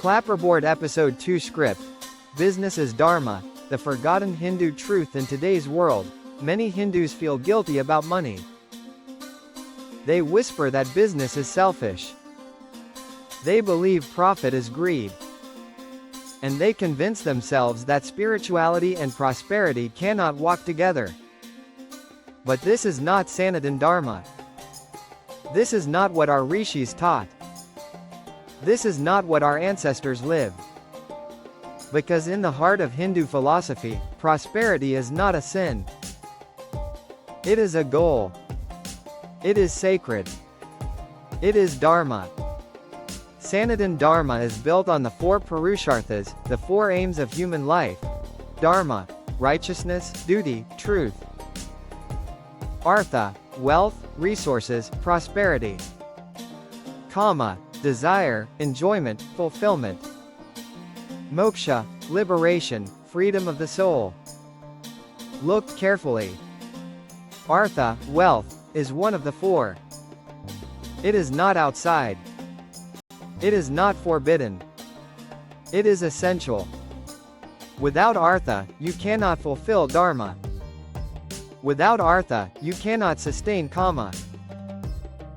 Clapperboard Episode 2 Script. Business is Dharma, the forgotten Hindu truth in today's world. Many Hindus feel guilty about money. They whisper that business is selfish. They believe profit is greed. And they convince themselves that spirituality and prosperity cannot walk together. But this is not Sanatan Dharma. This is not what our rishis taught. This is not what our ancestors lived. Because in the heart of Hindu philosophy, prosperity is not a sin. It is a goal. It is sacred. It is Dharma. Sanatan Dharma is built on the four Purusharthas, the four aims of human life. Dharma, righteousness, duty, truth. Artha, wealth, resources, prosperity. Kama, desire, enjoyment, fulfillment. Moksha, liberation, freedom of the soul. Look carefully. Artha, wealth, is one of the four. It is not outside. It is not forbidden. It is essential. Without Artha, you cannot fulfill Dharma. Without Artha, you cannot sustain Kama.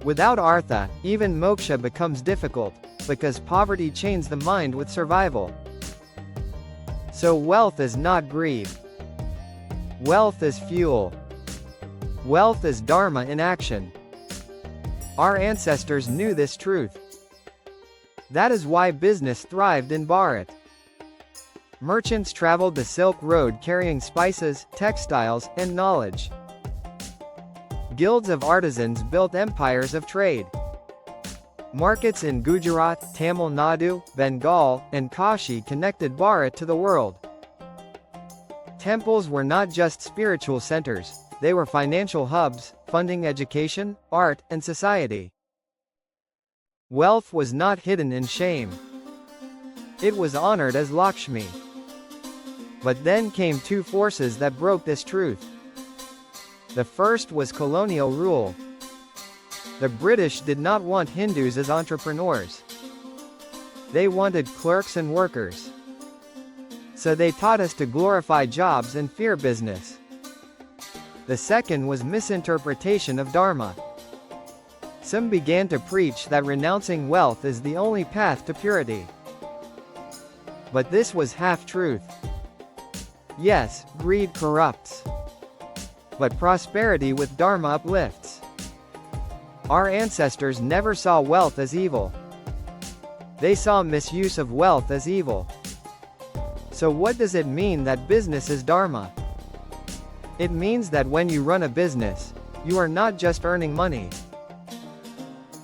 Without Artha, even moksha becomes difficult, because poverty chains the mind with survival. So wealth is not greed. Wealth is fuel. Wealth is Dharma in action. Our ancestors knew this truth. That is why business thrived in Bharat. Merchants traveled the Silk Road carrying spices, textiles, and knowledge. Guilds of artisans built empires of trade. Markets in Gujarat, Tamil Nadu, Bengal, and Kashi connected Bharat to the world. Temples were not just spiritual centers, they were financial hubs, funding education, art, and society. Wealth was not hidden in shame. It was honored as Lakshmi. But then came two forces that broke this truth. The first was colonial rule. The British did not want Hindus as entrepreneurs. They wanted clerks and workers. So they taught us to glorify jobs and fear business. The second was misinterpretation of Dharma. Some began to preach that renouncing wealth is the only path to purity. But this was half-truth. Yes, greed corrupts. But prosperity with Dharma uplifts. Our ancestors never saw wealth as evil. They saw misuse of wealth as evil. So what does it mean that business is Dharma? It means that when you run a business, you are not just earning money.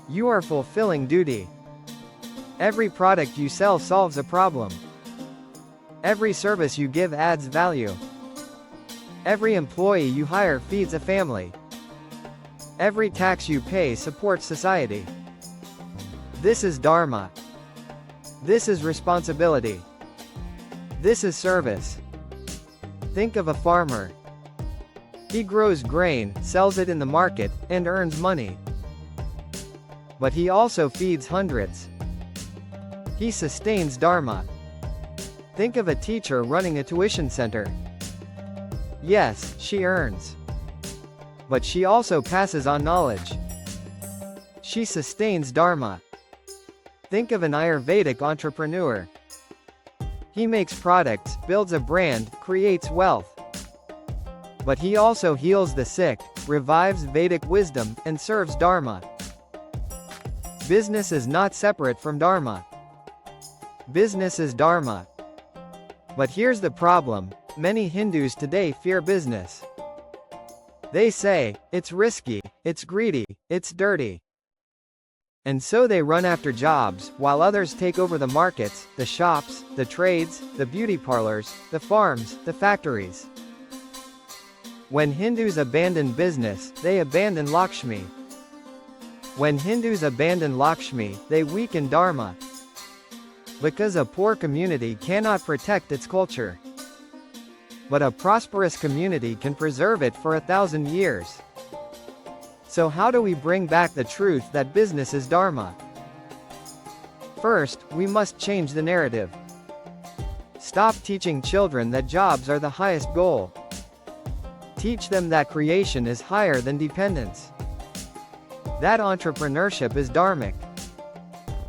You are fulfilling duty. Every product you sell solves a problem. Every service you give adds value. Every employee you hire feeds a family. Every tax you pay supports society. This is Dharma. This is responsibility. This is service. Think of a farmer. He grows grain, sells it in the market, and earns money. But he also feeds hundreds. He sustains Dharma. Think of a teacher running a tuition center. Yes, she earns. But she also passes on knowledge. She sustains Dharma. Think of an Ayurvedic entrepreneur. He makes products, builds a brand, creates wealth. But he also heals the sick, revives Vedic wisdom, and serves Dharma. Business is not separate from Dharma. Business is Dharma. But here's the problem, many Hindus today fear business. They say, it's risky, it's greedy, it's dirty. And so they run after jobs, while others take over the markets, the shops, the trades, the beauty parlors, the farms, the factories. When Hindus abandon business, they abandon Lakshmi. When Hindus abandon Lakshmi, they weaken Dharma. Because a poor community cannot protect its culture. But a prosperous community can preserve it for 1,000 years. So how do we bring back the truth that business is Dharma? First, we must change the narrative. Stop teaching children that jobs are the highest goal. Teach them that creation is higher than dependence. That entrepreneurship is dharmic.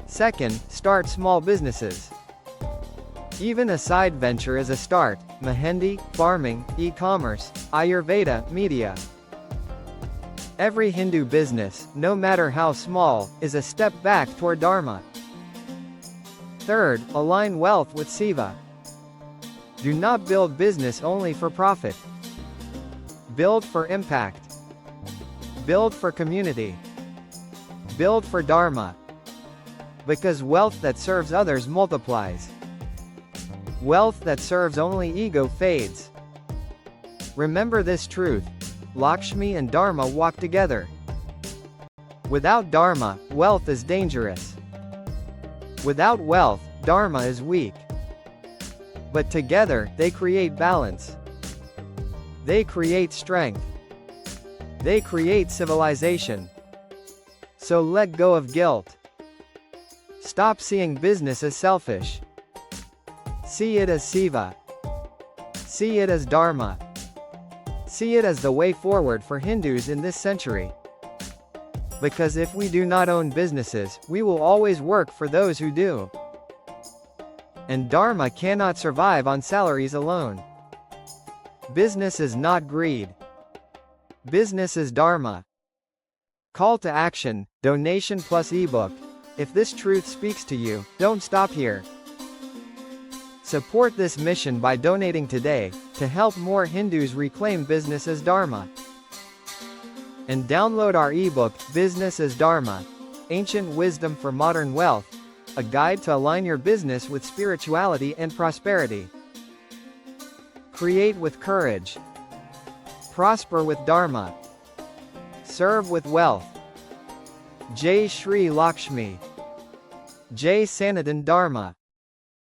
Second, start small businesses. Even a side venture is a start: mehendi, farming, e-commerce, Ayurveda, media. Every Hindu business, no matter how small, is a step back toward Dharma. Third, align wealth with Siva. Do not build business only for profit. Build for impact. Build for community. Build for Dharma. Because wealth that serves others multiplies. Wealth that serves only ego fades. Remember this truth: Lakshmi and Dharma walk together. Without Dharma, wealth is dangerous. Without wealth, Dharma is weak. But together, they create balance. They create strength. They create civilization. So let go of guilt. Stop seeing business as selfish. See it as Siva. See it as Dharma. See it as the way forward for Hindus in this century. Because if we do not own businesses, we will always work for those who do. And Dharma cannot survive on salaries alone. Business is not greed. Business is Dharma. Call to action, donation plus ebook. If this truth speaks to you, don't stop here. Support this mission by donating today, to help more Hindus reclaim business as Dharma. And download our ebook, Business as Dharma: Ancient Wisdom for Modern Wealth, a guide to align your business with spirituality and prosperity. Create with courage. Prosper with Dharma. Serve with wealth. Jai Shri Lakshmi. Jai Sanatan Dharma.